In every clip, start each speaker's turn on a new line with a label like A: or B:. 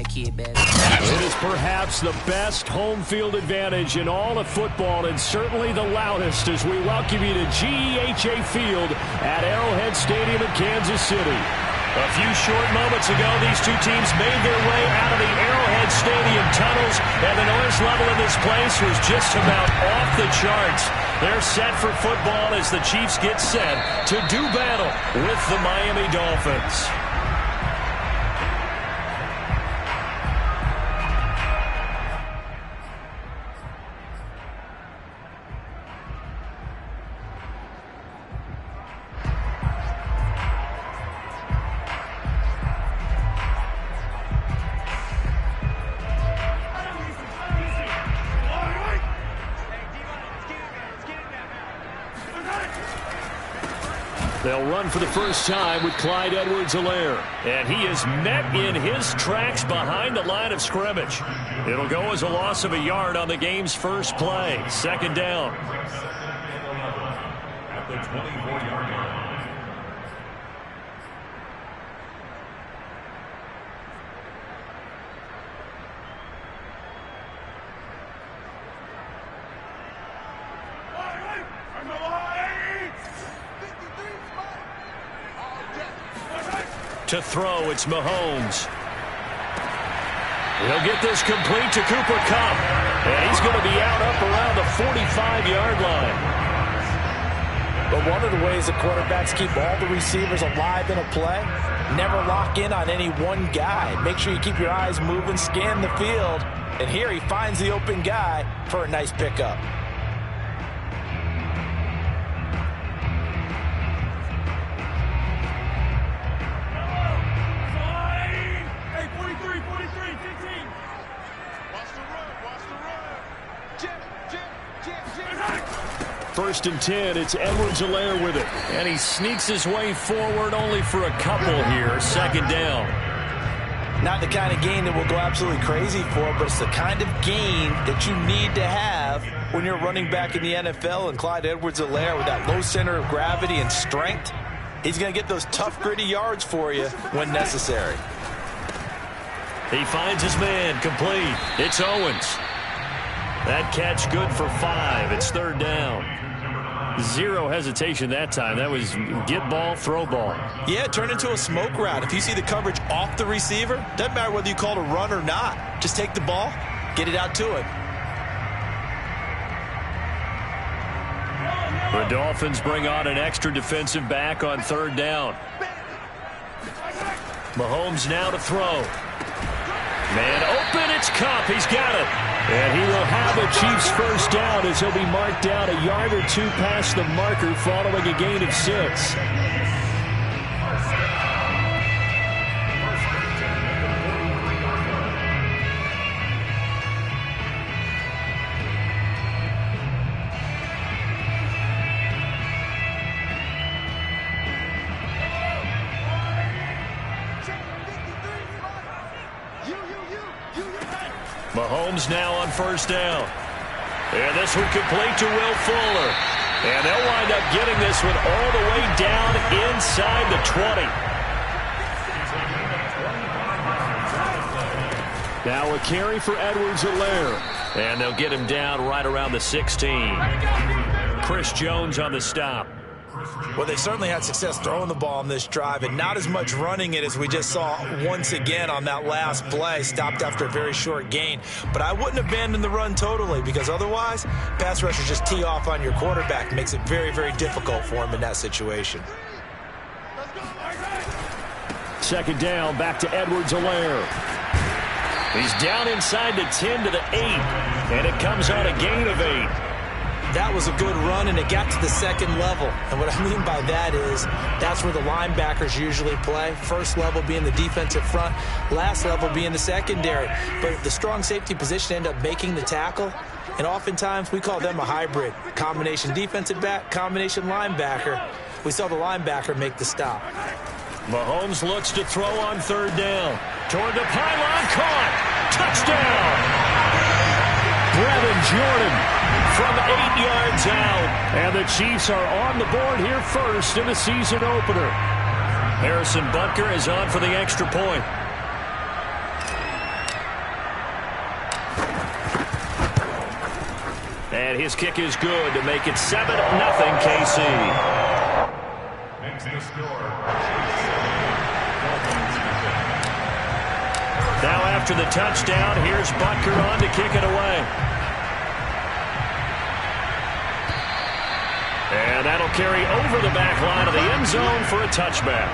A: that kid, baby.
B: It is perhaps the best home field advantage in all of football, and certainly the loudest, as we welcome you to GEHA Field at Arrowhead Stadium in Kansas City. A few short moments ago, these two teams made their way out of the Arrowhead Stadium tunnels, and the noise level in this place was just about off the charts. They're set for football as the Chiefs get set to do battle with the Miami Dolphins. They'll run for the first time with Clyde Edwards-Helaire. And he is met in his tracks behind the line of scrimmage. It'll go as a loss of a yard on the game's first play. Second down. At the 24-yard line. To throw, it's Mahomes. He'll get this complete to Cooper Kupp. And he's going to be out up around the 45-yard line.
C: But one of the ways the quarterbacks keep all the receivers alive in a play, never lock in on any one guy. Make sure you keep your eyes moving, scan the field. And here he finds the open guy for a nice pickup.
B: First and 10, it's Edwards-Helaire with it. And he sneaks his way forward only for a couple here. Second down.
C: Not the kind of gain that we'll go absolutely crazy for, but it's the kind of gain that you need to have when you're running back in the NFL. And Clyde Edwards-Helaire, with that low center of gravity and strength, he's going to get those tough, gritty yards for you when necessary.
B: He finds his man, complete. It's Owens. That catch good for 5. It's third down. Zero hesitation that time. That was get ball, throw ball.
C: Yeah, turn into a smoke route. If you see the coverage off the receiver, doesn't matter whether you call it a run or not. Just take the ball, get it out to him.
B: The Dolphins bring on an extra defensive back on third down. Mahomes now to throw. Man open, it's Kupp. He's got it. And he will have a Chiefs first down as he'll be marked down a yard or two past the marker following a gain of 6. Mahomes now on first down. And this one complete to Will Fuller. And they'll wind up getting this one all the way down inside the 20. Now a carry for Edwards-Helaire. And they'll get him down right around the 16. Chris Jones on the stop.
C: Well, they certainly had success throwing the ball on this drive, and not as much running it as we just saw once again on that last play. Stopped after a very short gain. But I wouldn't abandon the run totally, because otherwise, pass rushers just tee off on your quarterback. Makes it very, very difficult for him in that situation.
B: Second down, back to Edwards-Helaire. He's down inside the 10 to the 8, and it comes on a gain of 8.
C: That was a good run, and it got to the second level. And what I mean by that is that's where the linebackers usually play. First level being the defensive front, last level being the secondary. But the strong safety position ended up making the tackle, and oftentimes we call them a hybrid. Combination defensive back, combination linebacker. We saw the linebacker make the stop.
B: Mahomes looks to throw on third down. Toward the pylon, caught. Touchdown! Brevin Jordan from 8 yards out. And the Chiefs are on the board here first in the season opener. Harrison Butker is on for the extra point. And his kick is good to make it 7-0 KC.
A: Makes the score.
B: Now after the touchdown, here's Butker on to kick it away. And that'll carry over the back line of the end zone for a touchback.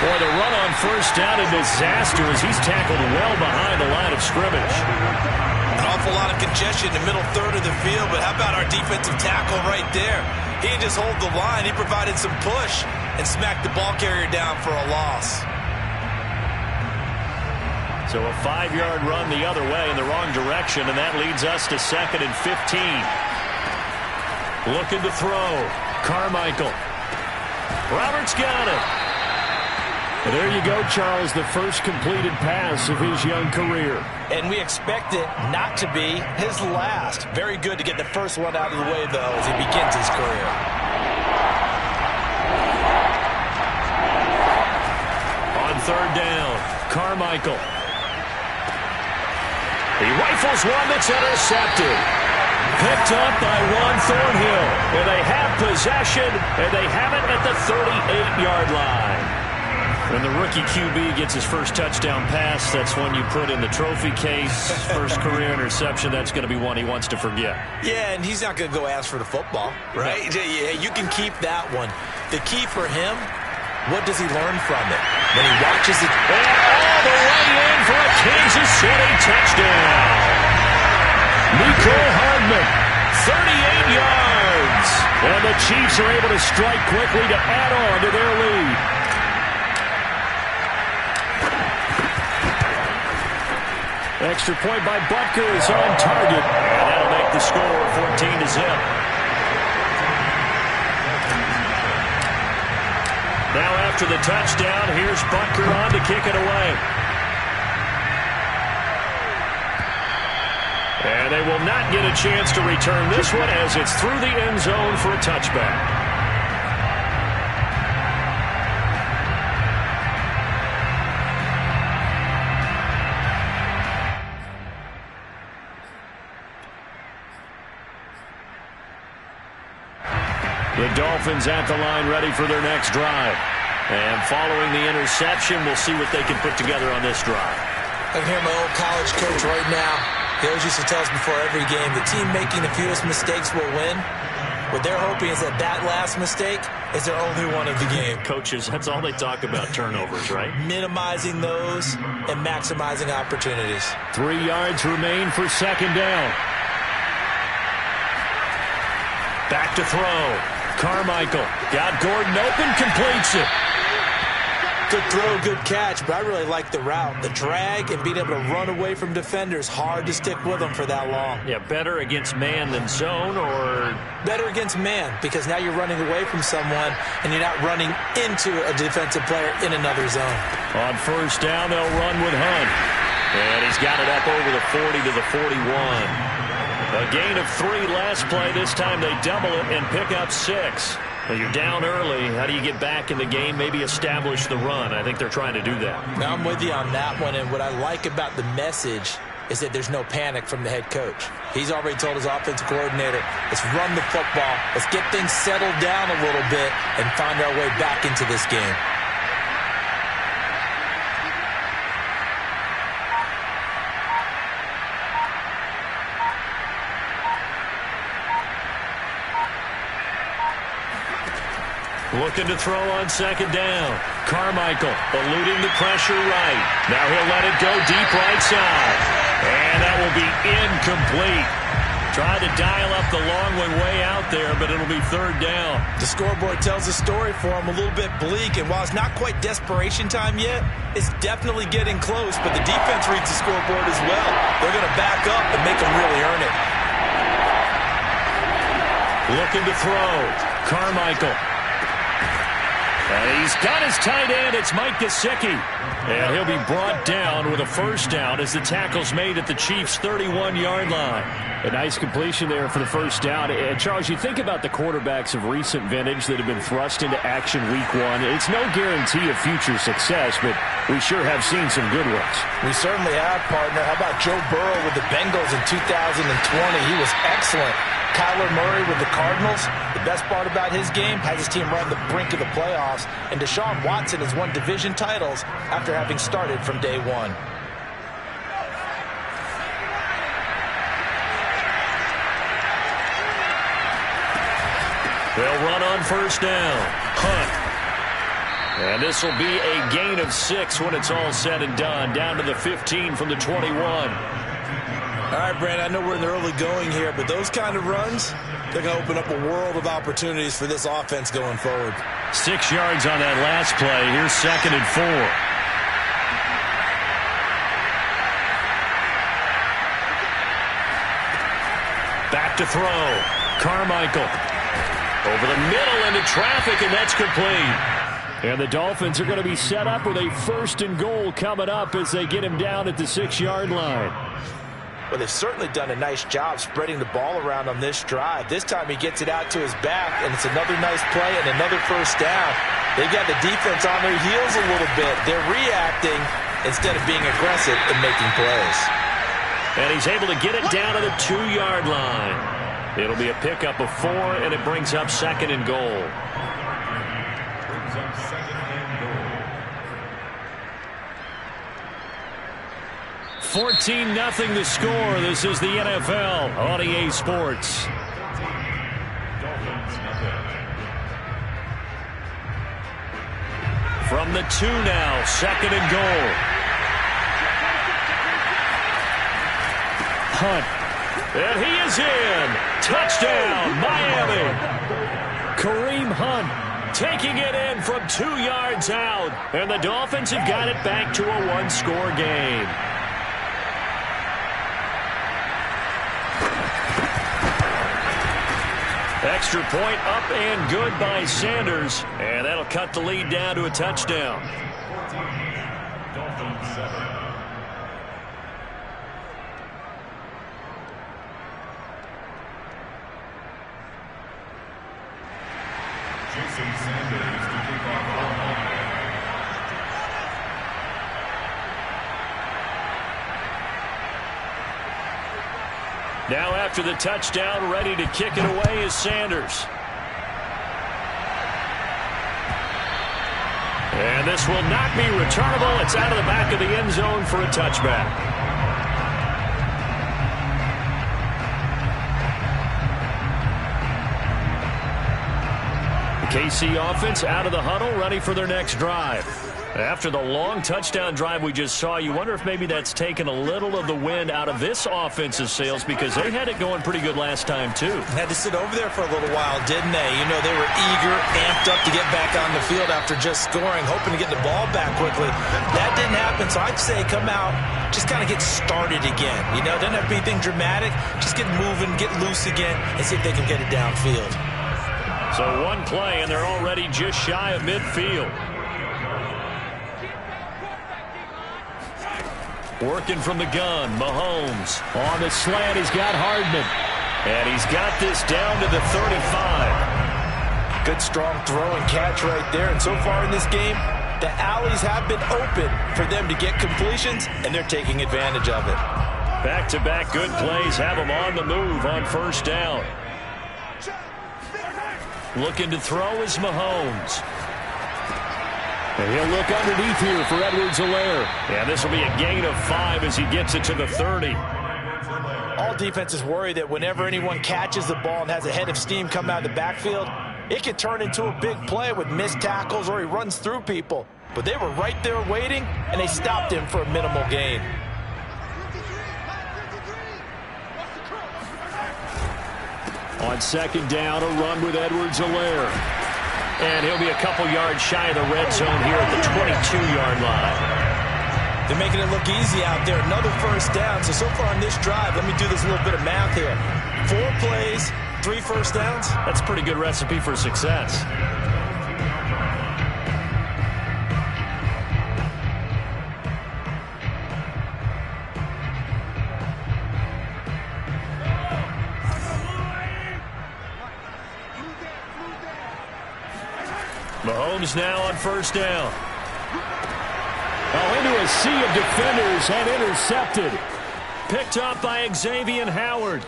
B: Boy, the run on first down a disaster as he's tackled well behind the line of scrimmage.
C: An awful lot of congestion in the middle third of the field, but how about our defensive tackle right there? He didn't just hold the line. He provided some push and smacked the ball carrier down for a loss.
B: So a 5-yard run the other way in the wrong direction, and that leads us to 2nd and 15. Looking to throw. Carmichael. Roberts got it. And there you go, Charles, the first completed pass of his young career.
C: And we expect it not to be his last. Very good to get the first one out of the way, though, as he begins his career.
B: On third down, Carmichael. He rifles one that's intercepted. Picked up by Juan Thornhill. And they have possession, and they have it at the 38-yard line. When the rookie QB gets his first touchdown pass, that's one you put in the trophy case. First career interception, that's going to be one he wants to forget.
C: Yeah, and he's not going to go ask for the football, right? Yeah, you can keep that one. The key for him, what does he learn from it? When he watches it.
B: And all the way in for a Kansas City touchdown. Nico Hardman, 38 yards. And the Chiefs are able to strike quickly to add on to their lead. Extra point by Butker is on target. And that'll make the score 14-0. Now after the touchdown, here's Butker on to kick it away. And they will not get a chance to return this one as it's through the end zone for a touchback. The Dolphins at the line ready for their next drive. And following the interception, we'll see what they can put together on this drive.
C: I can hear my old college coach right now. He always used to tell us before every game, the team making the fewest mistakes will win. What they're hoping is that that last mistake is their only one of the game.
B: Coaches, that's all they talk about, turnovers, right?
C: Minimizing those and maximizing opportunities.
B: 3 yards remain for second down. Back to throw. Carmichael got Gordon open, completes it.
C: Good throw, good catch, but I really like the route. The drag and being able to run away from defenders, hard to stick with them for that long.
B: Yeah, better against man than zone, or?
C: Better against man, because now you're running away from someone and you're not running into a defensive player in another zone.
B: On first down, they'll run with Hunt. And he's got it up over the 40 to the 41. A gain of 3 last play. This time they double it and pick up 6. Well, you're down early. How do you get back in the game? Maybe establish the run. I think they're trying to do that.
C: Now I'm with you on that one, and what I like about the message is that there's no panic from the head coach. He's already told his offensive coordinator, let's run the football, let's get things settled down a little bit and find our way back into this game.
B: Looking to throw on second down. Carmichael eluding the pressure right. Now he'll let it go deep right side. And that will be incomplete. Tried to dial up the long one way out there, but it'll be third down.
C: The scoreboard tells the story for him, a little bit bleak, and while it's not quite desperation time yet, it's definitely getting close, but the defense reads the scoreboard as well. They're going to back up and make them really earn it.
B: Looking to throw. Carmichael. And he's got his tight end. It's Mike Gesicki. And he'll be brought down with a first down as the tackle's made at the Chiefs' 31-yard line. A nice completion there for the first down. And Charles, you think about the quarterbacks of recent vintage that have been thrust into action week one. It's no guarantee of future success, but we sure have seen some good ones.
C: We certainly have, partner. How about Joe Burrow with the Bengals in 2020? He was excellent. Kyler Murray with the Cardinals. The best part about his game has his team right on the brink of the playoffs. And Deshaun Watson has won division titles after having started from day one.
B: They'll run on first down. Hunt. And this will be a gain of 6 when it's all said and done. Down to the 15 from the 21.
C: All right, Brandon, I know we're in the early going here, but those kind of runs, they're going to open up a world of opportunities for this offense going forward.
B: 6 yards on that last play. Here's 2nd and 4. Back to throw. Carmichael. Over the middle into traffic, and that's complete. And the Dolphins are going to be set up with a 1st and goal coming up as they get him down at the 6-yard line.
C: Well, they've certainly done a nice job spreading the ball around on this drive. This time he gets it out to his back, and it's another nice play and another first down. They've got the defense on their heels a little bit. They're reacting instead of being aggressive and making plays.
B: And he's able to get it down to the 2-yard line. It'll be a pickup of 4, and it brings up 2nd and goal. 14-0 the score. This is the NFL on EA Sports. From the 2 now, 2nd and goal. Hunt. And he is in. Touchdown, Miami. Kareem Hunt taking it in from 2 yards out. And the Dolphins have got it back to a 1-score game. Extra point up and good by Sanders. And that'll cut the lead down to a touchdown. Now after the touchdown, ready to kick it away is Sanders. And this will not be returnable. It's out of the back of the end zone for a touchback. The KC offense out of the huddle, ready for their next drive. After the long touchdown drive we just saw, you wonder if maybe that's taken a little of the wind out of this offensive sails, because they had it going pretty good last time, too.
C: Had to sit over there for a little while, didn't they? You know, they were eager, amped up to get back on the field after just scoring, hoping to get the ball back quickly. That didn't happen, so I'd say come out, just kind of get started again. You know, doesn't have to be anything dramatic. Just get moving, get loose again, and see if they can get it downfield.
B: So one play, and they're already just shy of midfield. Working from the gun, Mahomes. On the slant, he's got Hardman. And he's got this down to the 35.
C: Good strong throw and catch right there. And so far in this game, the alleys have been open for them to get completions, and they're taking advantage of it.
B: Back-to-back good plays have them on the move on first down. Looking to throw is Mahomes. And he'll look underneath here for Edwards-Helaire. And this will be a gain of 5 as he gets it to the 30.
C: All defenses worry that whenever anyone catches the ball and has a head of steam come out of the backfield, it can turn into a big play with missed tackles or he runs through people. But they were right there waiting, and they stopped him for a minimal gain.
B: On second down, a run with Edwards-Helaire. And he'll be a couple yards shy of the red zone here at the 22-yard line.
C: They're making it look easy out there. Another first down. So far on this drive, let me do this little bit of math here. 4 plays, 3 first downs.
B: That's a pretty good recipe for success. Mahomes now on first down. Oh, into a sea of defenders and intercepted. Picked up by Xavier Howard.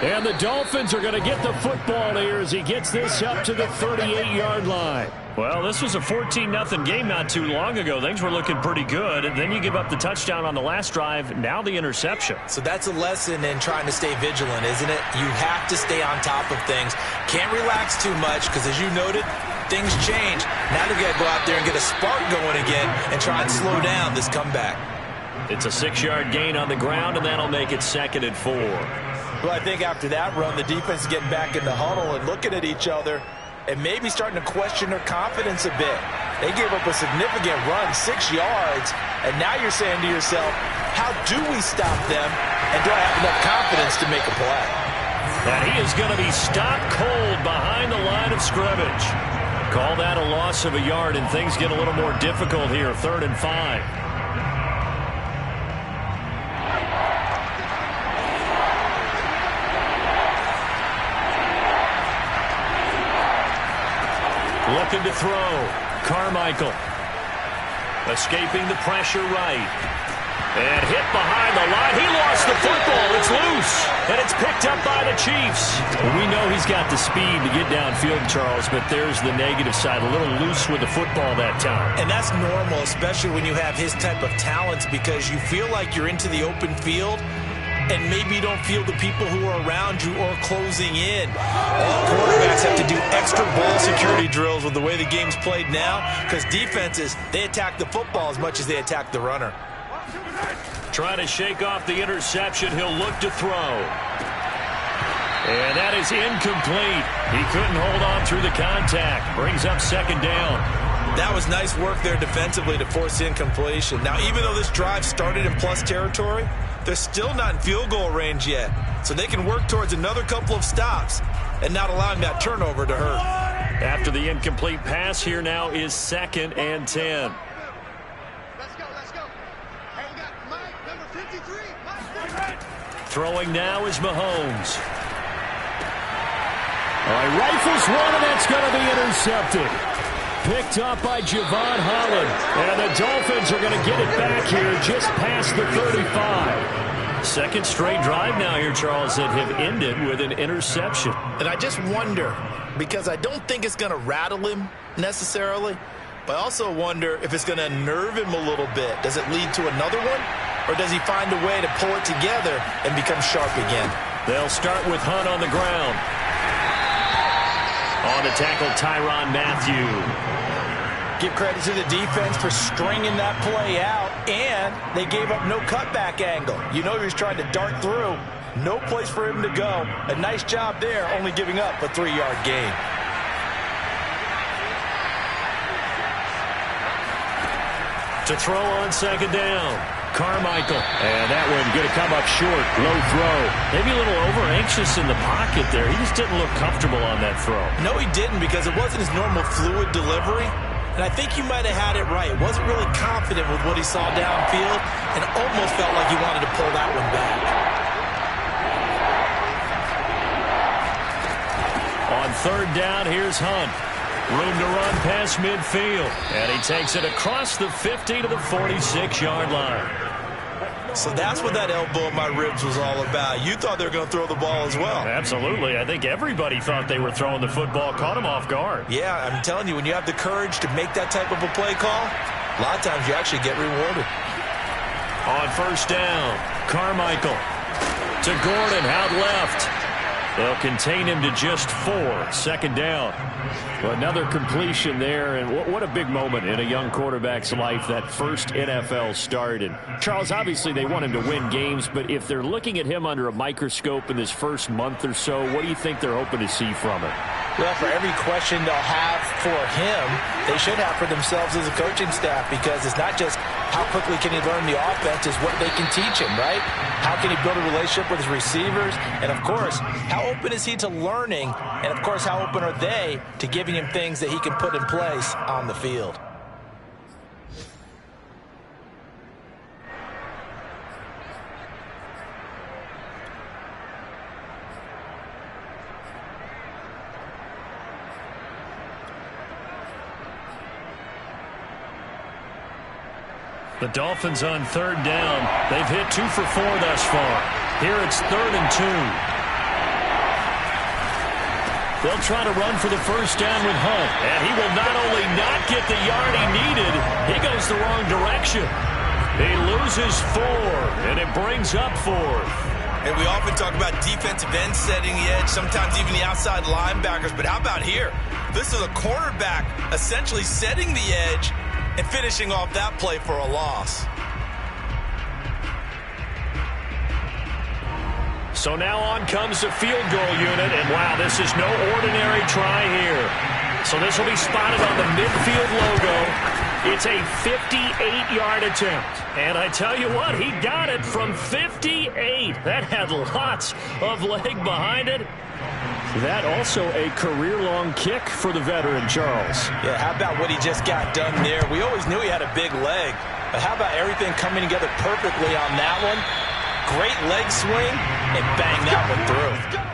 B: And the Dolphins are going to get the football here as he gets this up to the 38-yard line. Well, this was a 14-0 game not too long ago. Things were looking pretty good. And then you give up the touchdown on the last drive. Now the interception.
C: So that's a lesson in trying to stay vigilant, isn't it? You have to stay on top of things. Can't relax too much because, as you noted, things change. Now they've got to go out there and get a spark going again and try and slow down this comeback.
B: It's a 6-yard gain on the ground, and that'll make it 2nd and 4.
C: Well, I think after that run, the defense is getting back in the huddle and looking at each other and maybe starting to question their confidence a bit. They gave up a significant run, 6 yards, and now you're saying to yourself, how do we stop them, and do I have enough confidence to make a play?
B: And he is going to be stopped cold behind the line of scrimmage. Call that a loss of a yard, and things get a little more difficult here, 3rd and 5. Looking to throw. Carmichael. Escaping the pressure right. And hit behind the line. He lost the football. It's loose. And it's picked up by the Chiefs. We know he's got the speed to get downfield, Charles, but there's the negative side. A little loose with the football that time.
C: And that's normal, especially when you have his type of talents, because you feel like you're into the open field and maybe you don't feel the people who are around you or closing in. All quarterbacks have to do extra ball security drills with the way the game's played now, because defenses, they attack the football as much as they attack the runner.
B: Trying to shake off the interception. He'll look to throw. And that is incomplete. He couldn't hold on through the contact. Brings up 2nd down.
C: That was nice work there defensively to force incompletion. Now, even though this drive started in plus territory, they're still not in field goal range yet. So they can work towards another couple of stops and not allowing that turnover to hurt.
B: After the incomplete pass, here now is 2nd and 10.
A: Let's go. Hey, we got Mike, number 53. Mike.
B: Throwing now is Mahomes. All right, rifles one, and that's going to be intercepted. Picked up by Javon Holland. And the Dolphins are going to get it back here just past the 35. Second straight drive now here, Charles, that have ended with an interception.
C: And I just wonder, because I don't think it's going to rattle him necessarily, but I also wonder if it's going to unnerve him a little bit. Does it lead to another one? Or does he find a way to pull it together and become sharp again?
B: They'll start with Hunt on the ground. On to tackle Tyrann Mathieu.
C: Give credit to the defense for stringing that play out, and they gave up no cutback angle. You know he was trying to dart through. No place for him to go. A nice job there, only giving up a 3-yard gain.
B: To throw on 2nd down. Carmichael. And that one going to come up short. Low throw. Maybe a little over-anxious in the pocket there. He just didn't look comfortable on that throw.
C: No, he didn't, because it wasn't his normal fluid delivery. And I think you might have had it right. Wasn't really confident with what he saw downfield and almost felt like he wanted to pull that one back.
B: On 3rd down, here's Hunt. Room to run past midfield. And he takes it across the 50 to the 46-yard line.
C: So that's what that elbow in my ribs was all about. You thought they were going to throw the ball as well.
B: Absolutely. I think everybody thought they were throwing the football, caught him off guard.
C: Yeah, I'm telling you, when you have the courage to make that type of a play call, a lot of times you actually get rewarded.
B: On 1st down, Carmichael to Gordon, out left. They'll contain him to just 4. 2nd down. Well, another completion there, and what a big moment in a young quarterback's life, that first NFL start. And Charles, obviously they want him to win games, but if they're looking at him under a microscope in this first month or so, what do you think they're hoping to see from him?
C: Well, for every question they'll have for him, they should have for themselves as a coaching staff, because it's not just how quickly can he learn the offense, it's what they can teach him, right? How can he build a relationship with his receivers? And, of course, how open is he to learning? And, of course, how open are they to giving him things that he can put in place on the field?
B: The Dolphins on third down. They've hit 2 for 4 thus far. Here it's 3rd and 2. They'll try to run for the first down with Hunt. And he will not only not get the yard he needed, he goes the wrong direction. He loses 4, and it brings up 4th.
C: And we often talk about defensive ends setting the edge, sometimes even the outside linebackers. But how about here? This is a cornerback essentially setting the edge and finishing off that play for a loss.
B: So now on comes the field goal unit, and wow, this is no ordinary try here. So this will be spotted on the midfield logo. It's a 58-yard attempt. And I tell you what, he got it from 58. That had lots of leg behind it. That also a career-long kick for the veteran, Charles.
C: Yeah, how about what he just got done there? We always knew he had a big leg, but how about everything coming together perfectly on that one? Great leg swing, and bang that one through.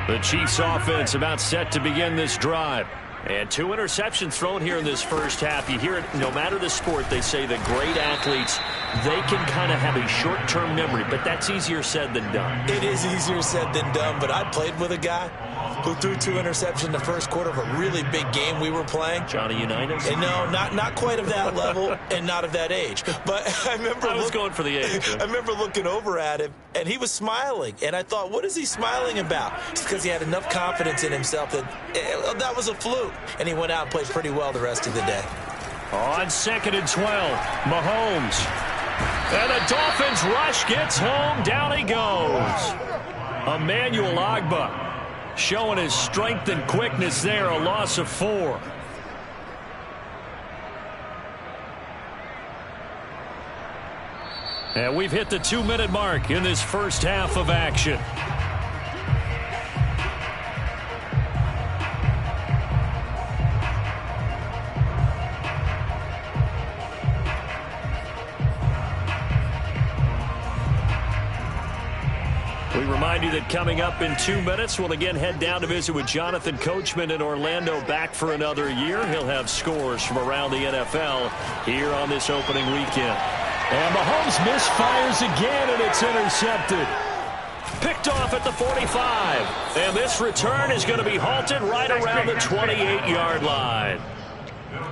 B: The Chiefs offense about set to begin this drive. And 2 interceptions thrown here in this first half. You hear it, no matter the sport, they say the great athletes, they can kind of have a short-term memory, but that's easier said than done.
C: It is easier said than done, but I played with a guy who threw 2 interceptions in the first quarter of a really big game we were playing.
B: Johnny Unitas?
C: And no, not quite of that level and not of that age. But I was
B: going for the age.
C: I remember looking over at him, and he was smiling. And I thought, what is he smiling about? It's because he had enough confidence in himself that that was a fluke. And he went out and played pretty well the rest of the day.
B: On 2nd and 12, Mahomes. And the Dolphins rush gets home. Down he goes. Emmanuel Ogbah showing his strength and quickness there. A loss of 4. And we've hit the 2-minute mark in this first half of action. We remind you that coming up in 2 minutes, we'll again head down to visit with Jonathan Coachman in Orlando, back for another year. He'll have scores from around the NFL here on this opening weekend. And Mahomes misfires again, and it's intercepted. Picked off at the 45. And this return is going to be halted right around the 28-yard line.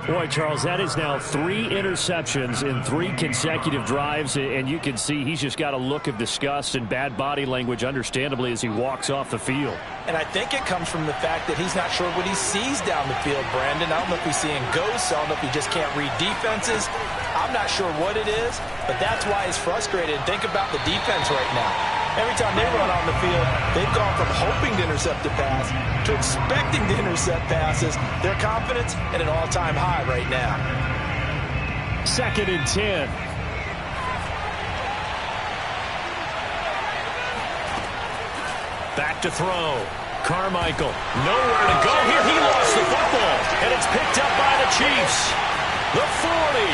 B: Boy, Charles, that is now 3 interceptions in 3 consecutive drives, and you can see he's just got a look of disgust and bad body language, understandably, as he walks off the field.
C: And I think it comes from the fact that he's not sure what he sees down the field, Brandon. I don't know if he's seeing ghosts. I don't know if he just can't read defenses. I'm not sure what it is, but that's why he's frustrated. Think about the defense right now. Every time they run on the field, they've gone from hoping to intercept a pass to expecting to intercept passes. Their confidence at an all-time high right now.
B: 2nd and 10. Back to throw. Carmichael, nowhere to go here. He lost the football, and it's picked up by the Chiefs. The 40,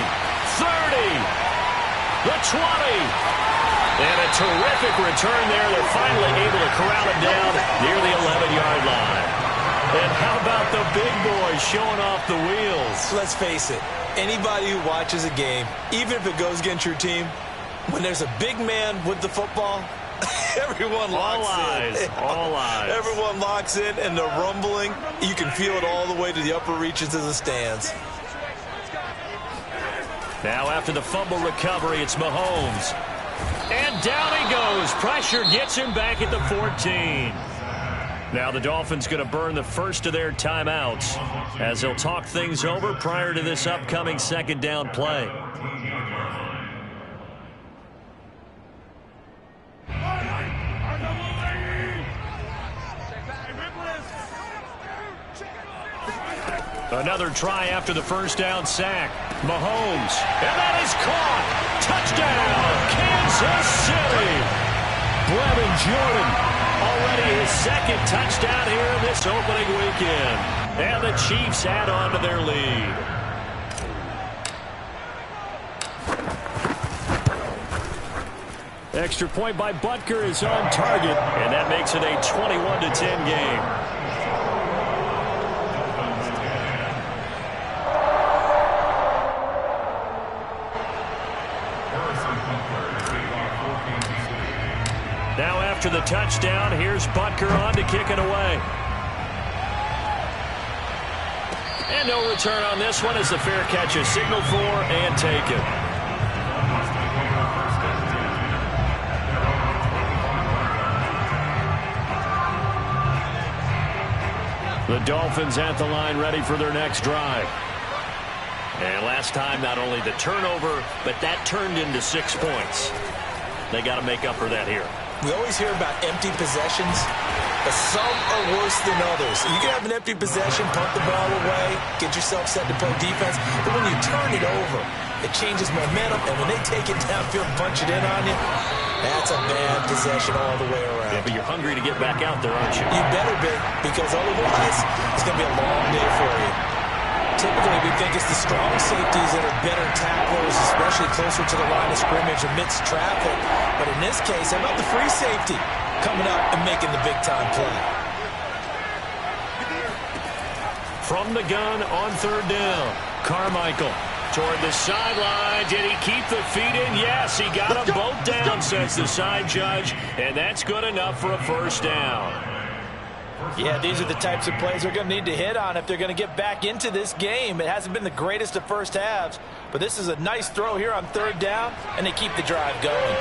B: 30, the 20. And a terrific return there. They're finally able to corral it down near the 11-yard line. And how about the big boys showing off the wheels?
C: Let's face it, anybody who watches a game, even if it goes against your team, when there's a big man with the football, everyone locks in.
B: All eyes.
C: Everyone locks in, and the rumbling, you can feel it all the way to the upper reaches of the stands.
B: Now after the fumble recovery, it's Mahomes. And down he goes. Pressure gets him back at the 14. Now the Dolphins going to burn the first of their timeouts as they'll talk things over prior to this upcoming 2nd down play. Another try after the first down sack. Mahomes. And that is caught. Touchdown, Kansas City. Brevin Jordan Already his second touchdown here in this opening weekend. And the Chiefs add on to their lead. Extra point by Butker is on target, and that makes it a 21-10 game. Now after the touchdown, here's Butker on to kick it away. And no return on this one as the fair catch is signaled for and taken. The Dolphins at the line ready for their next drive. And last time, not only the turnover, but that turned into 6 points. They got to make up for that here.
C: We always hear about empty possessions, but some are worse than others. You can have an empty possession, punt the ball away, get yourself set to play defense, but when you turn it over, it changes momentum, and when they take it downfield and punch it in on you, that's a bad possession all the way around.
B: Yeah, but you're hungry to get back out there, aren't you?
C: You better be, because otherwise it's going to be a long day for you. Typically, we think it's the strong safeties that are better tacklers, especially closer to the line of scrimmage amidst traffic. But in this case, how about the free safety coming up and making the big-time play?
B: From the gun on third down, Carmichael toward the sideline. Did he keep the feet in? Yes, he got them both down, says the side judge, and that's good enough for a first down.
C: Yeah, these are the types of plays they're going to need to hit on if they're going to get back into this game. It hasn't been the greatest of first halves, but this is a nice throw here on third down, and they keep the drive going.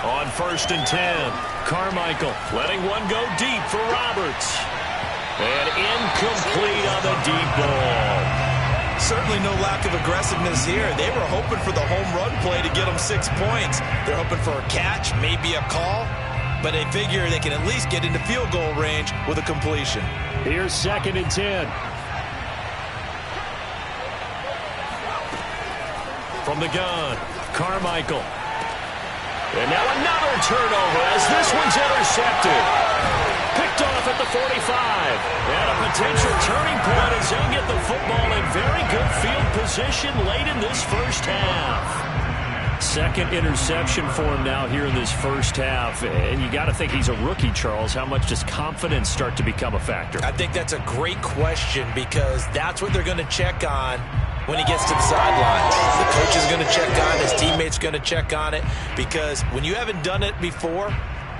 B: On 1st and 10, Carmichael letting one go deep for Roberts. And incomplete on the deep ball.
C: Certainly no lack of aggressiveness here. They were hoping for the home run play to get them 6 points. They're hoping for a catch, maybe a call, but they figure they can at least get into field goal range with a completion.
B: Here's 2nd and 10. From the gun, Carmichael. And now another turnover as this one's intercepted. Picked off at the 45. And a potential turning point as they'll get the football in very good field position late in this first half. Second interception for him now here in this first half. And you got to think he's a rookie, Charles. How much does confidence start to become a factor?
C: I think that's a great question because that's what they're going to check on when he gets to the sidelines. The coach is going to check on it. His teammates going to check on it because when you haven't done it before,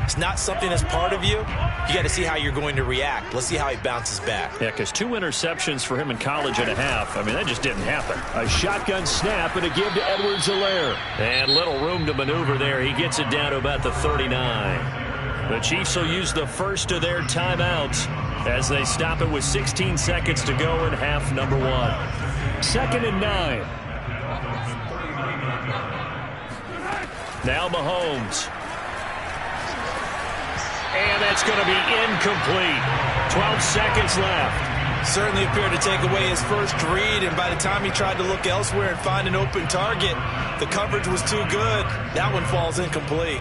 C: it's not something that's part of you. You got to see how you're going to react. Let's see how he bounces back.
B: Yeah, because 2 interceptions for him in college and a half. I mean, that just didn't happen. A shotgun snap and a give to Edwards-Helaire. And little room to maneuver there. He gets it down to about the 39. The Chiefs will use the first of their timeouts as they stop it with 16 seconds to go in half number 1. 2nd and 9. Now Mahomes. And that's going to be incomplete. 12 seconds left.
C: Certainly appeared to take away his first read, and by the time he tried to look elsewhere and find an open target, the coverage was too good. That one falls incomplete.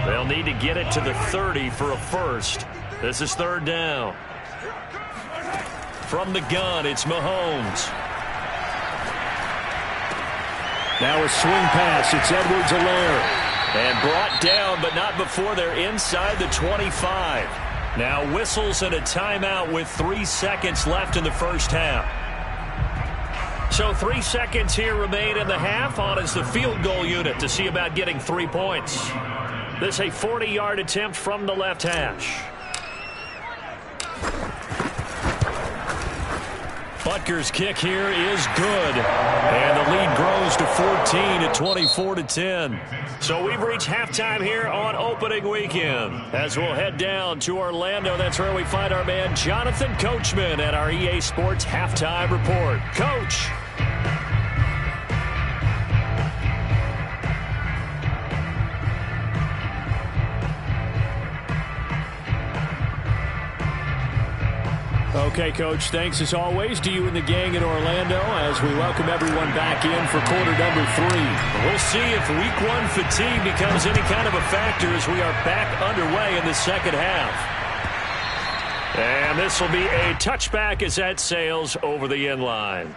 B: They'll need to get it to the 30 for a first. This is third down. From the gun, it's Mahomes. Now a swing pass. It's Edwards-Helaire. And brought down, but not before they're inside the 25. Now whistles and a timeout with 3 seconds left in the first half. So 3 seconds here remain in the half. On is the field goal unit to see about getting 3 points. This a 40-yard attempt from the left hash. Butker's kick here is good. And the lead grows to 14 at 24-10. So we've reached halftime here on opening weekend. As we'll head down to Orlando, that's where we find our man Jonathan Coachman at our EA Sports Halftime Report. Coach. Okay, Coach, thanks as always to you and the gang in Orlando as we welcome everyone back in for quarter number 3. We'll see if week 1 fatigue becomes any kind of a factor as we are back underway in the second half. And this will be a touchback as that sails over the end line.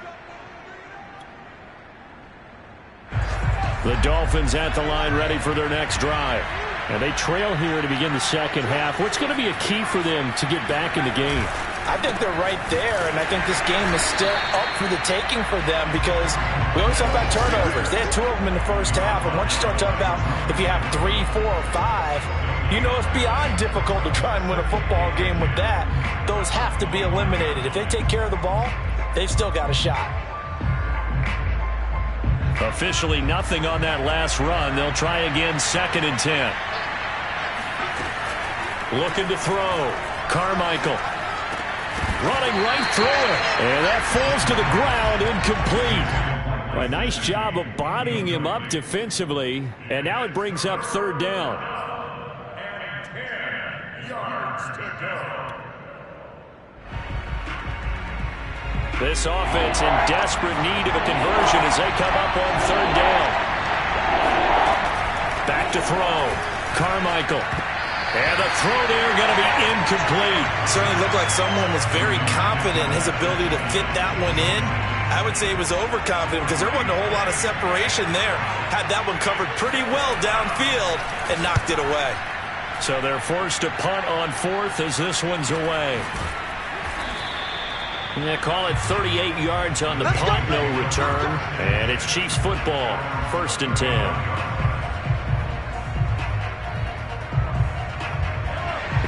B: The Dolphins at the line ready for their next drive. And they trail here to begin the second half. What's going to be a key for them to get back in the game?
C: I think they're right there, and I think this game is still up for the taking for them because we always talk about turnovers. They had 2 of them in the first half, and once you start talking about if you have 3, 4, or 5, you know it's beyond difficult to try and win a football game with that. Those have to be eliminated. If they take care of the ball, they've still got a shot.
B: Officially nothing on that last run. They'll try again 2nd and 10. Looking to throw. Carmichael. Running right through it. And that falls to the ground, incomplete. A nice job of bodying him up defensively. And now it brings up 3rd down.
D: And 10 yards to go.
B: This offense in desperate need of a conversion as they come up on 3rd down. Back to throw. Carmichael. And the throw there going to be incomplete.
C: Certainly looked like someone was very confident in his ability to fit that one in. I would say he was overconfident because there wasn't a whole lot of separation there. Had that one covered pretty well downfield and knocked it away.
B: So they're forced to punt on 4th as this one's away. And they call it 38 yards on the punt, no return. And it's Chiefs football, 1st and 10.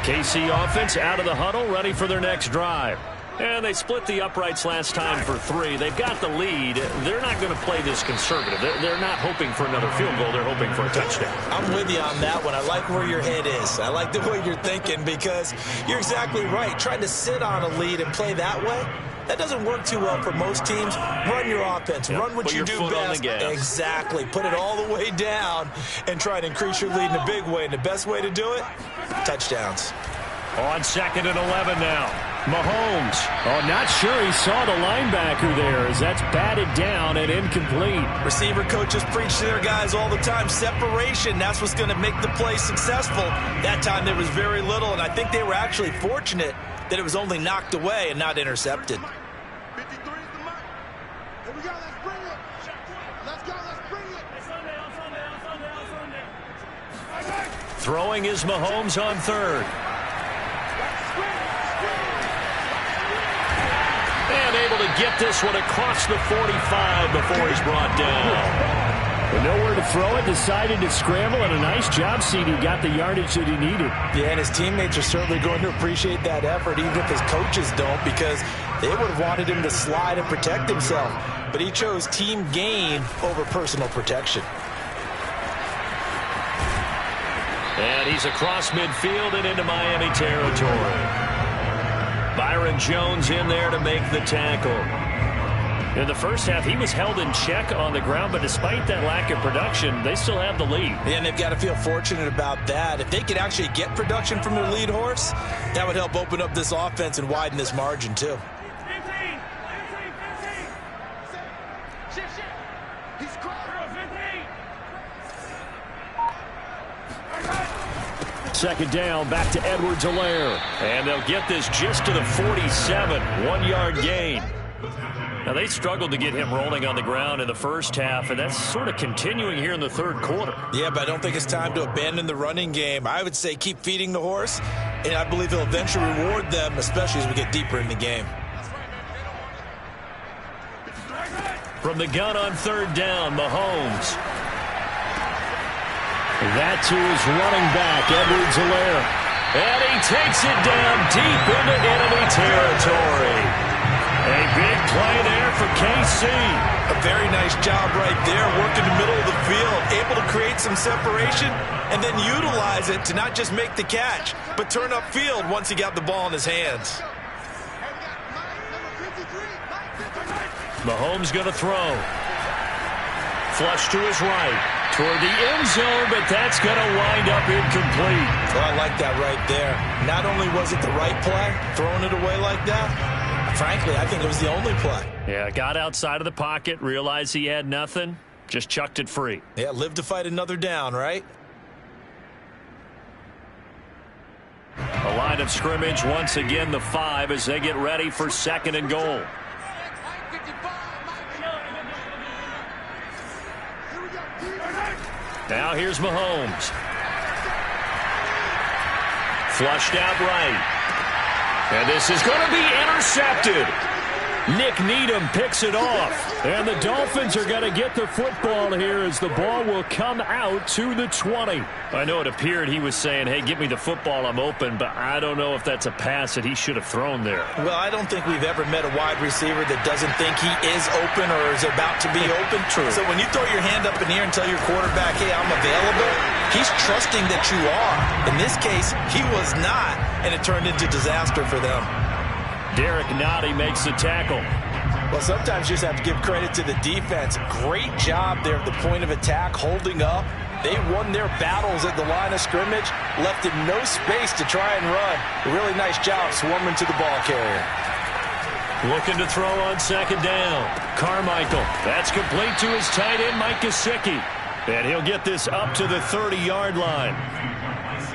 B: KC offense out of the huddle, ready for their next drive. And they split the uprights last time for 3. They've got the lead. They're not going to play this conservative. They're not hoping for another field goal. They're hoping for a touchdown.
C: I'm with you on that one. I like where your head is. I like the way you're thinking because you're exactly right. Trying to sit on a lead and play that way, that doesn't work too well for most teams. Run your offense.
B: Yep.
C: Run what you do best. Exactly. Put it all the way down and try to increase your lead in a big way. And the best way to do it, touchdowns.
B: On 2nd and 11 now. Mahomes. Oh, not sure he saw the linebacker there as that's batted down and incomplete.
C: Receiver coaches preach to their guys all the time. Separation, that's what's going to make the play successful. That time there was very little, and I think they were actually fortunate that it was only knocked away and not intercepted.
A: 53 is the mark. Here we go. Let's bring it. Let's go. Let's bring it.
B: Throwing is Mahomes on 3rd. And able to get this one across the 45 before he's brought down. But nowhere to throw it, decided to scramble, and a nice job, CD. Got the yardage that he needed.
C: Yeah, and his teammates are certainly going to appreciate that effort, even if his coaches don't, because they would have wanted him to slide and protect himself. But he chose team gain over personal protection.
B: And he's across midfield and into Miami territory. Byron Jones in there to make the tackle. In the first half, he was held in check on the ground, but despite that lack of production, they still have the lead.
C: Yeah, and they've got to feel fortunate about that. If they could actually get production from their lead horse, that would help open up this offense and widen this margin, too.
A: 15. He's caught.
B: 2nd down, back to Edwards-Helaire. And they'll get this just to the 47, 1-yard gain. Now, they struggled to get him rolling on the ground in the first half, and that's sort of continuing here in the 3rd quarter.
C: Yeah, but I don't think it's time to abandon the running game. I would say keep feeding the horse, and I believe he'll eventually reward them, especially as we get deeper in the game.
B: From the gun on 3rd down, Mahomes. That to his running back, Edwards-Helaire. And he takes it down deep into enemy territory. A big play there for KC.
C: A very nice job right there, working the middle of the field, able to create some separation and then utilize it to not just make the catch, but turn upfield once he got the ball in his hands.
B: Mahomes going to throw. Flush to his right. toward the end zone, but that's going to wind up incomplete.
C: Well, I like that right there. Not only was it the right play, throwing it away like that, frankly, I think it was the only play.
B: Yeah, got outside of the pocket, realized he had nothing, just chucked it free.
C: Yeah, live to fight another down, right?
B: A line of scrimmage, once again the 5 as they get ready for 2nd and goal. Now here's Mahomes. Flushed out right. And this is going to be intercepted. Nick Needham picks it off. And the Dolphins are going to get the football here as the ball will come out to the 20. I know it appeared he was saying, hey, give me the football, I'm open, but I don't know if that's a pass that he should have thrown there.
C: Well, I don't think we've ever met a wide receiver that doesn't think he is open or is about to be open.
B: True.
C: So when you throw your hand up in the air and tell your quarterback, hey, I'm available, he's trusting that you are. In this case, he was not, and it turned into disaster for them.
B: Derek Nottie makes the tackle.
C: Well, sometimes you just have to give credit to the defense. Great job there at the point of attack, holding up. They won their battles at the line of scrimmage, left him no space to try and run. A really nice job swarming to the ball carrier.
B: Looking to throw on 2nd down. Carmichael. That's complete to his tight end, Mike Gesicki. And he'll get this up to the 30-yard line.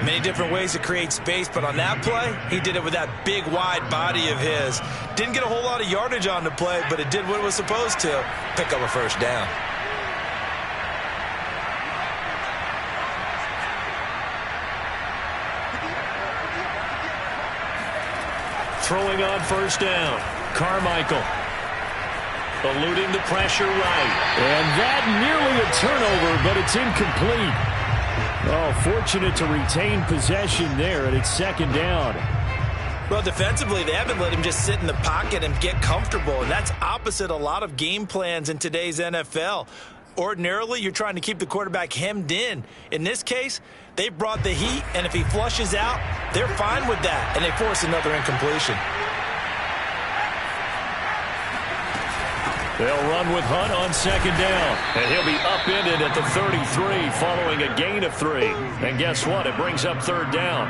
C: Many different ways to create space, but on that play, he did it with that big, wide body of his. Didn't get a whole lot of yardage on the play, but it did what it was supposed to. Pick up a 1st down.
B: Throwing on 1st down. Carmichael. Eluding the pressure right. And that nearly a turnover, but it's incomplete. Oh, fortunate to retain possession there, and it's 2nd down.
C: Well, defensively, they haven't let him just sit in the pocket and get comfortable, and that's opposite a lot of game plans in today's NFL. Ordinarily, you're trying to keep the quarterback hemmed in. In this case, they brought the heat, and if he flushes out, they're fine with that, and they force another incompletion.
B: They'll run with Hunt on 2nd down, and he'll be upended at the 33 following a gain of 3. And guess what? It brings up 3rd down.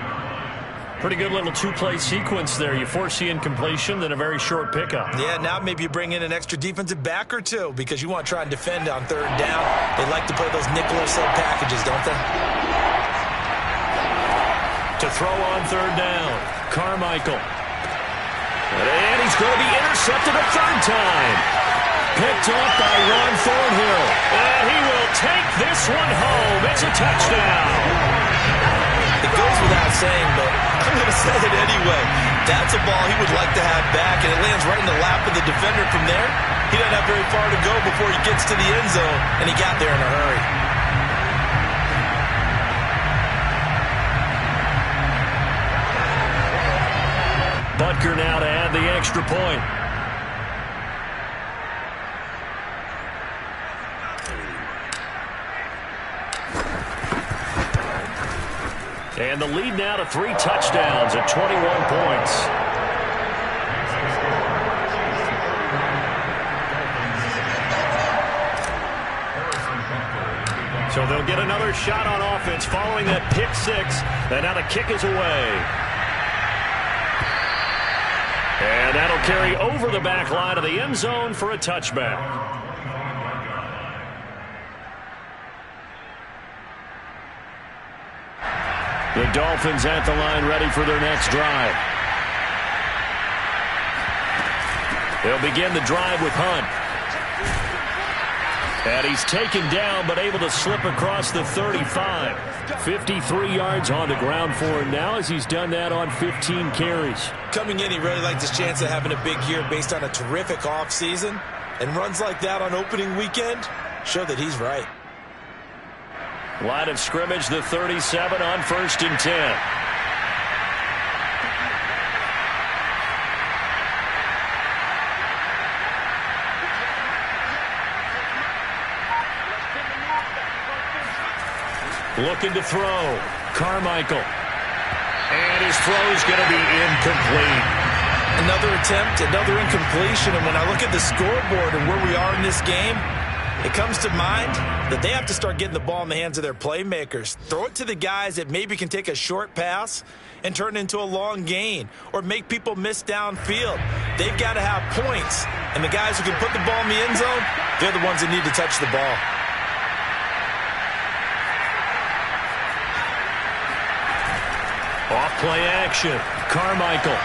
B: Pretty good little 2-play sequence there. You force the incompletion, then a very short pickup.
C: Yeah, now maybe you bring in an extra defensive back or two because you want to try and defend on 3rd down. They like to play those nickel or sub packages, don't they?
B: To throw on 3rd down, Carmichael. And he's going to be intercepted a 3rd time. Picked off by Ron Thornhill. And he will take this one home. It's a touchdown.
C: It goes without saying, but I'm going to say it anyway. That's a ball he would like to have back, and it lands right in the lap of the defender from there. He doesn't have very far to go before he gets to the end zone, and he got there in a hurry.
B: Butker now to add the extra point. And the lead now to 3 touchdowns at 21 points. So they'll get another shot on offense following that pick 6. And now the kick is away. And that'll carry over the back line of the end zone for a touchback. The Dolphins at the line ready for their next drive. They'll begin the drive with Hunt. And he's taken down but able to slip across the 35. 53 yards on the ground for him now as he's done that on 15 carries.
C: Coming in, he really liked his chance of having a big year based on a terrific offseason. And runs like that on opening weekend show that he's right.
B: Line of scrimmage, the 37 on 1st and 10. Looking to throw. Carmichael. And his throw is going to be incomplete.
C: Another attempt, another incompletion. And when I look at the scoreboard and where we are in this game, It comes to mind that they have to start getting the ball in the hands of their playmakers. Throw it to the guys that maybe can take a short pass and turn it into a long gain or make people miss downfield. They've got to have points, and the guys who can put the ball in the end zone, they're the ones that need to touch the ball.
B: Off play action, Carmichael.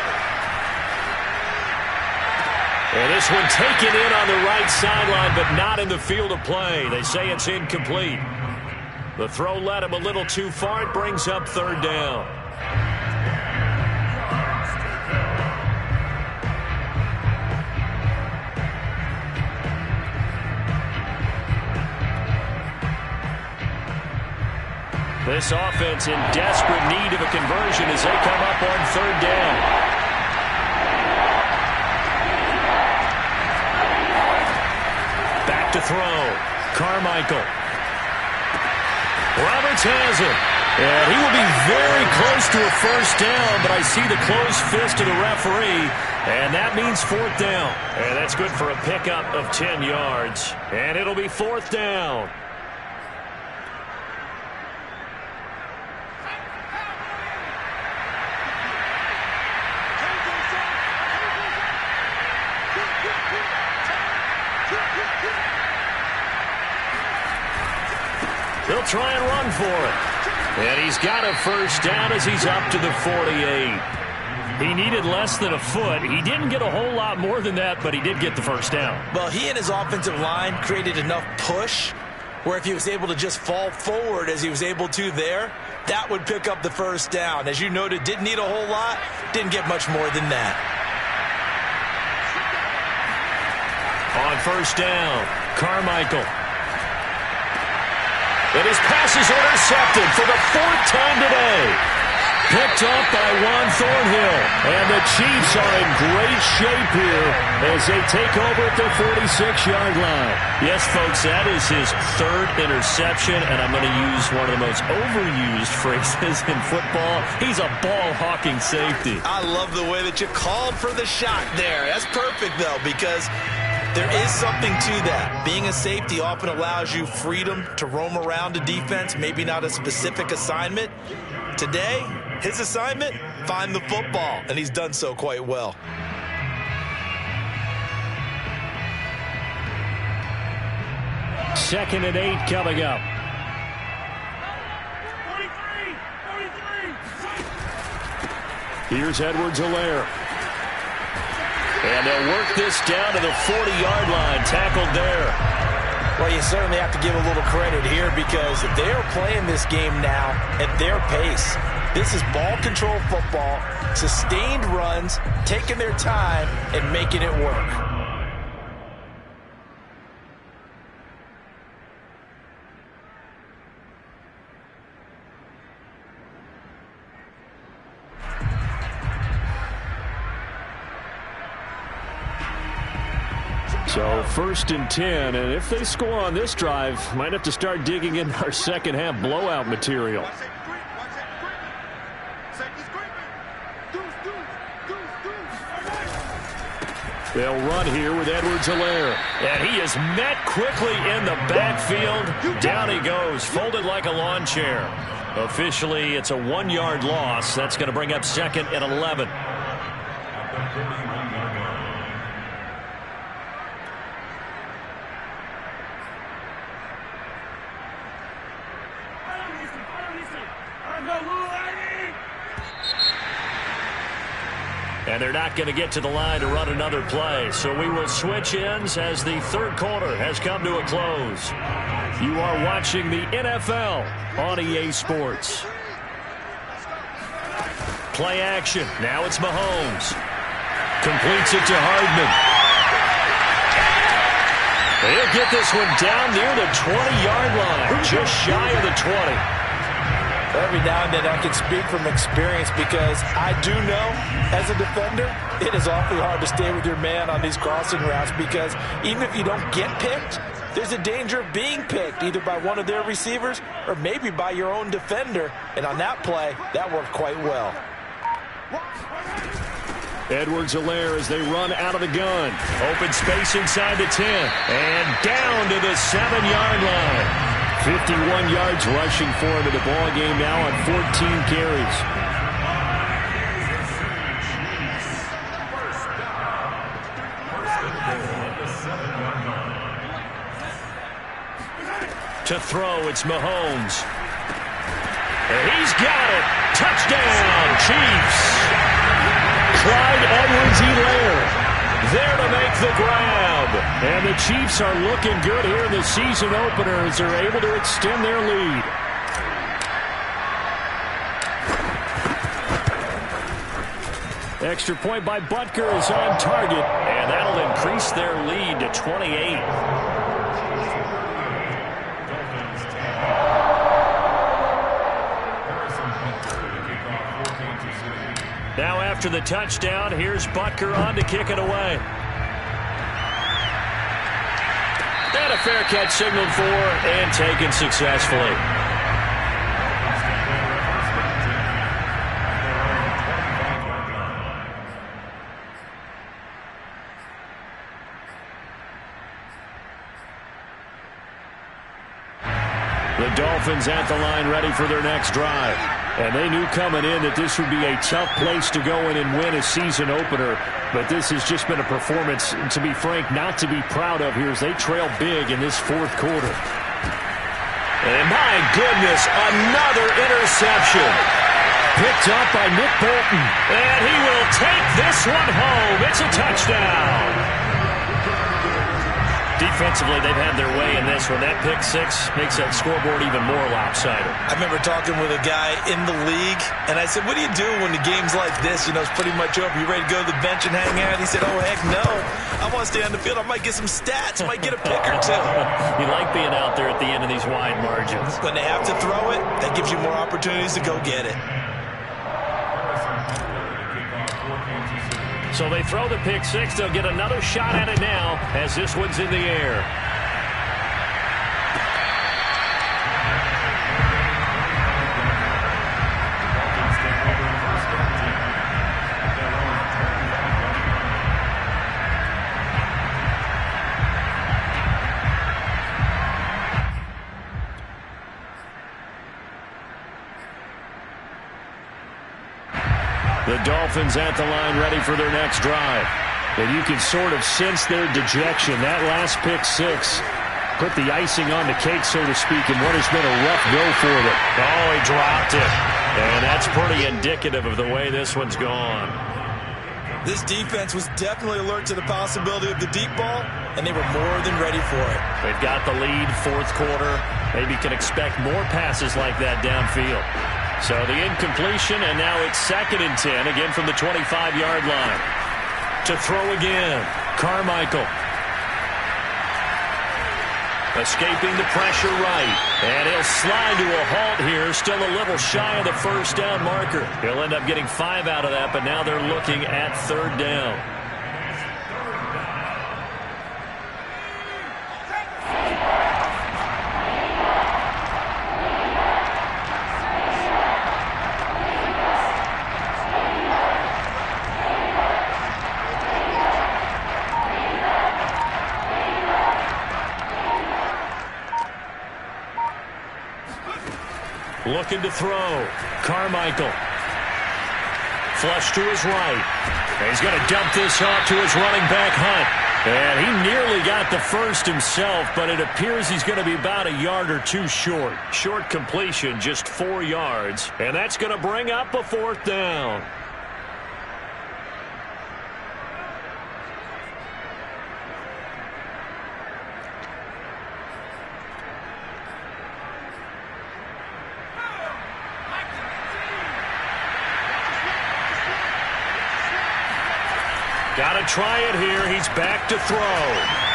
B: And this one taken in on the right sideline, but not in the field of play. They say it's incomplete. The throw led him a little too far. It brings up third down. This offense in desperate need of a conversion as they come up on third down. Back to throw. Carmichael. Roberts has it. And he will be very close to a first down, but I see the closed fist of the referee, and that means fourth down. And that's good for a pickup of 10 yards. And it'll be fourth down. He'll try and run for it. And he's got a first down as he's up to the 48. He needed less than a foot. He didn't get a whole lot more than that, but he did get the first down.
C: Well, he and his offensive line created enough push where if he was able to just fall forward as he was able to there, that would pick up the first down. As you noted, didn't need a whole lot, didn't get much more than that.
B: On first down, Carmichael. And his pass is intercepted for the fourth time today. Picked up by Juan Thornhill. And the Chiefs are in great shape here as they take over at their 46-yard line. Yes, folks, that is his third interception, and I'm going to use one of the most overused phrases in football. He's a ball-hawking safety.
C: I love the way that you called for the shot there. That's perfect, though, because there is something to that. Being a safety often allows you freedom to roam around a defense, maybe not a specific assignment. Today, his assignment, find the football, and he's done so quite well.
B: Second and 8 coming up.
D: 43.
B: Here's Edwards-Helaire. And they'll work this down to the 40-yard line, tackled there.
C: Well, you certainly have to give a little credit here because they are playing this game now at their pace. This is ball control football, sustained runs, taking their time, and making it work.
B: So first and 10, and if they score on this drive, might have to start digging in our second half blowout material. They'll run here with Edwards-Helaire. And he is met quickly in the backfield. Down he goes, folded like a lawn chair. Officially, it's a 1-yard loss. That's going to bring up second and 11. And they're not going to get to the line to run another play. So we will switch ends as the third quarter has come to a close. You are watching the NFL on EA Sports. Play action. Now it's Mahomes. Completes it to Hardman. He'll get this one down near the 20-yard line. Just shy of the 20.
C: Every now and then I can speak from experience because I do know as a defender it is awfully hard to stay with your man on these crossing routes because even if you don't get picked, there's a danger of being picked either by one of their receivers or maybe by your own defender. And on that play, that worked quite well.
B: Edwards-Helaire as they run out of the gun. Open space inside the 10. And down to the 7-yard line. 51 yards rushing for him in the ball game now on 14 carries. To throw, it's Mahomes. And he's got it. Touchdown, Chiefs. Clyde Edwards-Helaire there to make the grab. And the Chiefs are looking good here in the season opener as they're able to extend their lead. Extra point by Butker is on target, and that'll increase their lead to 28. Now after the touchdown, here's Butker on to kick it away. And a fair catch signaled for and taken successfully. The Dolphins at the line ready for their next drive. And they knew coming in that this would be a tough place to go in and win a season opener. But this has just been a performance, to be frank, not to be proud of here as they trail big in this fourth quarter. And my goodness, another interception. Picked up by Nick Bolton. And he will take this one home. It's a touchdown. Defensively, they've had their way in this one. That pick six makes that scoreboard even more lopsided.
C: I remember talking with a guy in the league, and I said, what do you do when the game's like this? You know, it's pretty much over. You ready to go to the bench and hang out? He said, oh, heck no. I want to stay on the field. I might get some stats. I might get a pick or two.
B: You like being out there at the end of these wide margins.
C: When they have to throw it, that gives you more opportunities to go get it.
B: So they throw the pick six. They'll get another shot at it now as this one's in the air. The Dolphins at the line ready for their next drive. And you can sort of sense their dejection. That last pick six put the icing on the cake, so to speak, in what has been a rough go for them. Oh, he dropped it. And that's pretty indicative of the way this one's gone.
C: This defense was definitely alert to the possibility of the deep ball, and they were more than ready for it.
B: They've got the lead, fourth quarter. Maybe can expect more passes like that downfield. So the incompletion, and now it's 2nd and 10, again from the 25-yard line. To throw again, Carmichael. Escaping the pressure right. And he'll slide to a halt here, still a little shy of the first down marker. He'll end up getting 5 out of that, but now they're looking at 3rd down. Looking to throw. Carmichael. Flush to his right. And he's going to dump this off to his running back, Hunt. And he nearly got the first himself, but it appears he's going to be about a yard or two short. Short completion, just 4 yards. And that's going to bring up a 4th down. Got to try it here. He's back to throw.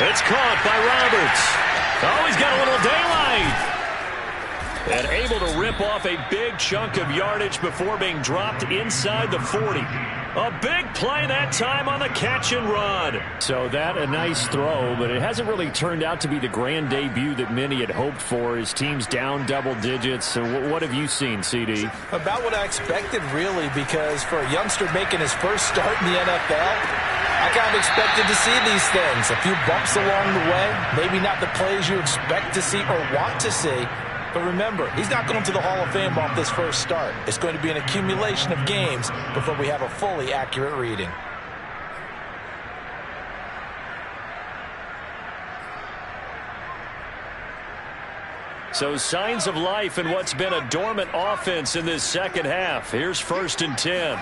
B: It's caught by Roberts. Oh, he's got a little daylight. And able to rip off a big chunk of yardage before being dropped inside the 40. A big play that time on the catch and run. So that a nice throw, but it hasn't really turned out to be the grand debut that many had hoped for. His team's down double digits. So what have you seen, CD?
C: About what I expected, really, because for a youngster making his first start in the NFL, I kind of expected to see these things. A few bumps along the way, maybe not the plays you expect to see or want to see. But remember, he's not going to the Hall of Fame off this first start. It's going to be an accumulation of games before we have a fully accurate reading.
B: So signs of life in what's been a dormant offense in this second half. Here's 1st and 10.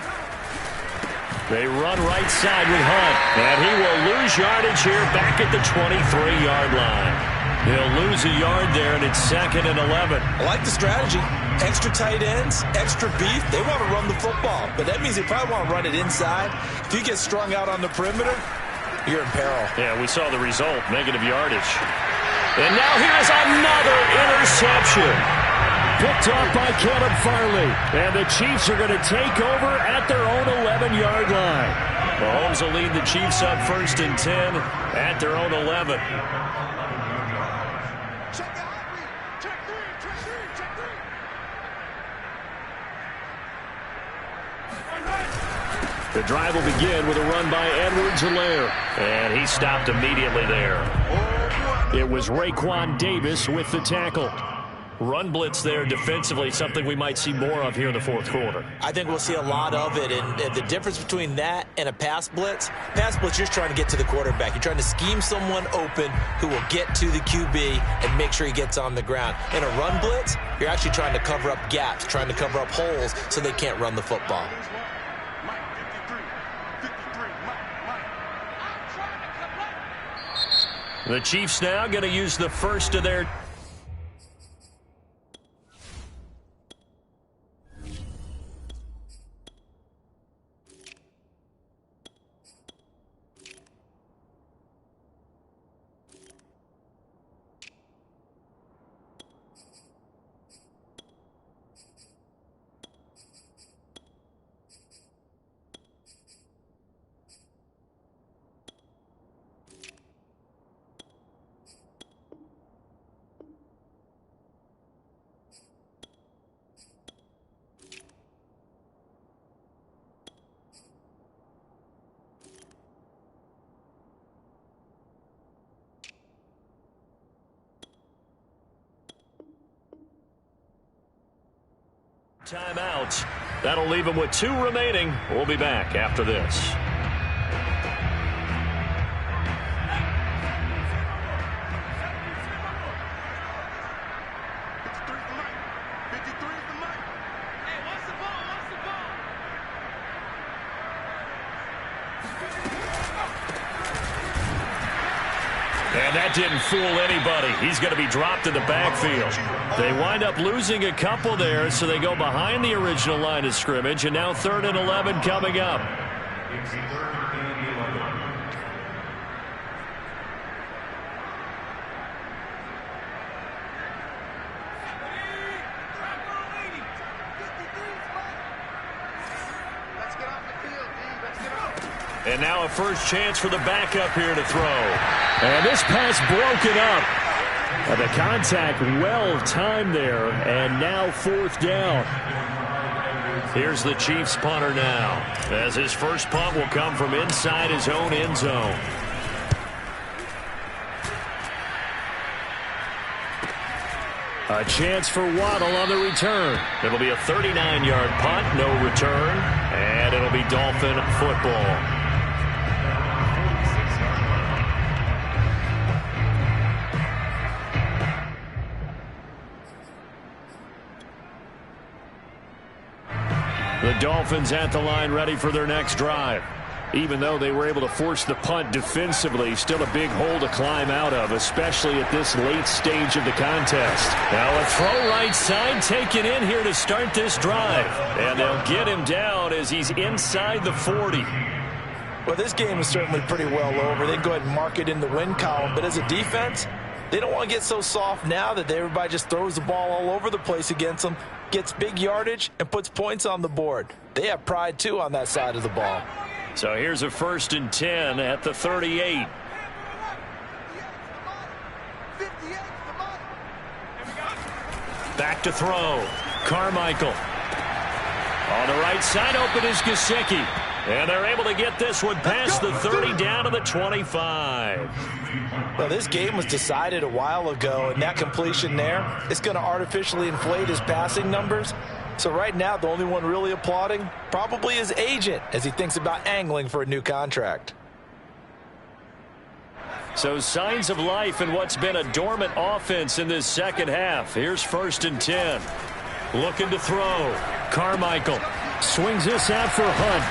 B: They run right side with Hunt, and he will lose yardage here back at the 23-yard line. He'll lose a yard there, and it's 2nd and 11.
C: I like the strategy. Extra tight ends, extra beef. They want to run the football, but that means they probably want to run it inside. If you get strung out on the perimeter, you're in peril.
B: Yeah, we saw the result, negative yardage. And now here's another interception. Picked off by Caleb Farley. And the Chiefs are going to take over at their own 11-yard line. Mahomes will lead the Chiefs up 1st and 10 at their own 11. The drive will begin with a run by Edwards-Helaire. And he stopped immediately there. It was Raekwon Davis with the tackle. Run blitz there defensively, something we might see more of here in the 4th quarter.
C: I think we'll see a lot of it, and the difference between that and a pass blitz, you're just trying to get to the quarterback. You're trying to scheme someone open who will get to the QB and make sure he gets on the ground. In a run blitz, you're actually trying to cover up gaps, trying to cover up holes so they can't run the football.
B: The Chiefs now going to use the first of their... Timeout. That'll leave him with 2 remaining. We'll be back after this. And that didn't fool anybody. He's going to be dropped in the backfield. They wind up losing a couple there, so they go behind the original line of scrimmage, and now 3rd and 11 coming up. And now a first chance for the backup here to throw. And this pass broken up. And the contact well timed there. And now 4th down. Here's the Chiefs punter now, as his first punt will come from inside his own end zone. A chance for Waddle on the return. It'll be a 39-yard punt, no return. And it'll be Dolphin football. The Dolphins at the line ready for their next drive. Even though they were able to force the punt defensively, still a big hole to climb out of, especially at this late stage of the contest. Now a throw right side taken in here to start this drive. And they'll get him down as he's inside the 40.
C: Well, this game is certainly pretty well over. They go ahead and mark it in the win column. But as a defense, They don't want to get so soft now that everybody just throws the ball all over the place against them, gets big yardage, and puts points on the board. They have pride, too, on that side of the ball.
B: So here's a 1st and 10 at the 38. Back to throw. Carmichael. On the right side, open is Gesicki. And they're able to get this one past the 30 down to the 25.
C: Well, this game was decided a while ago, and that completion there, it's going to artificially inflate his passing numbers. So right now, the only one really applauding probably his agent as he thinks about angling for a new contract.
B: So signs of life in what's been a dormant offense in this second half. Here's 1st and 10. Looking to throw. Carmichael swings this out for Hunt.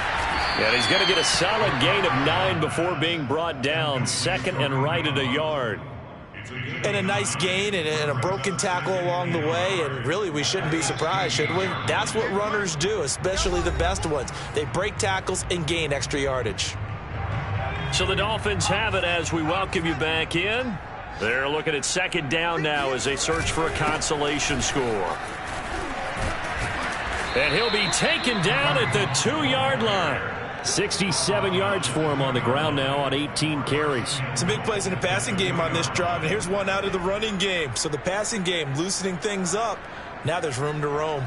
B: And he's going to get a solid gain of 9 before being brought down. 2nd and right at a yard.
C: And a nice gain and a broken tackle along the way. And really, we shouldn't be surprised, should we? That's what runners do, especially the best ones. They break tackles and gain extra yardage.
B: So the Dolphins have it as we welcome you back in. They're looking at 2nd down now as they search for a consolation score. And he'll be taken down at the 2-yard line. 67 yards for him on the ground now on 18 carries.
C: Some big plays in the passing game on this drive, and here's one out of the running game. So the passing game loosening things up. Now there's room to roam.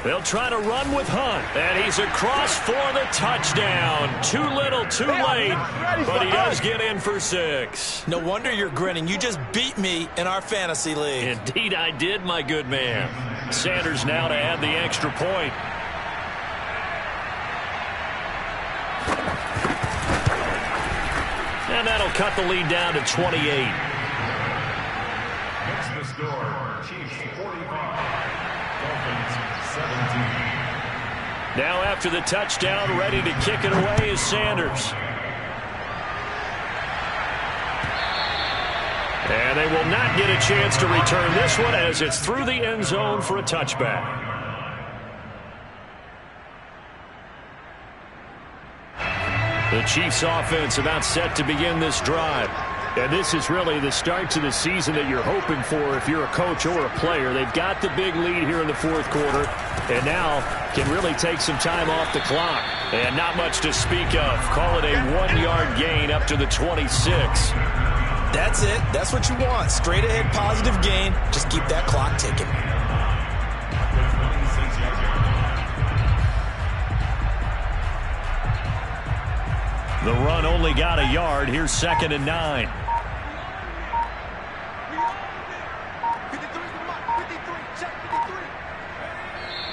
B: They'll try to run with Hunt, and he's across for the touchdown. Too little, too late, but he does get in for 6.
C: No wonder you're grinning. You just beat me in our fantasy league.
B: Indeed I did, my good man. Sanders now to add the extra point. And that'll cut the lead down to 28.
D: Next the score, Chiefs 45, Dolphins 17.
B: Now after the touchdown, ready to kick it away is Sanders. And they will not get a chance to return this one as it's through the end zone for a touchback. The Chiefs offense about set to begin this drive. And this is really the start to the season that you're hoping for if you're a coach or a player. They've got the big lead here in the 4th quarter and now can really take some time off the clock. And not much to speak of. Call it a 1-yard gain up to the 26.
C: That's it. That's what you want. Straight ahead positive gain. Just keep that clock ticking.
B: The run only got a yard. Here's 2nd and 9.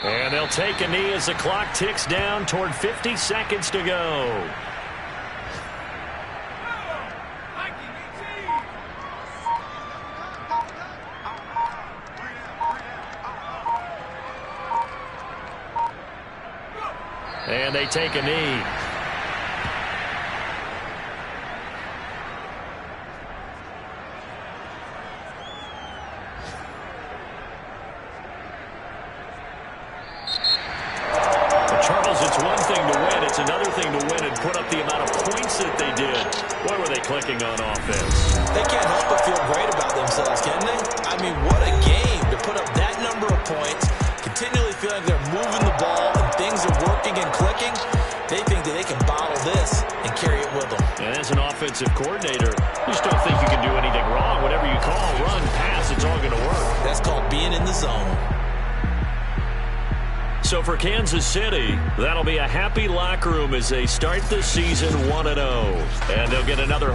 B: And they'll take a knee as the clock ticks down toward 50 seconds to go. And they take a knee. Clicking on offense.
C: They can't help but feel great about themselves, can they? I mean, what a game to put up that number of points, continually feeling they're moving the ball and things are working and clicking. They think that they can bottle this and carry it with them.
B: And as an offensive coordinator, you just don't think you can do anything wrong. Whatever you call, run, pass, it's all going to work.
C: That's called being in the zone.
B: So for Kansas City, that'll be a happy locker room as they start the season 1-0. And they'll get another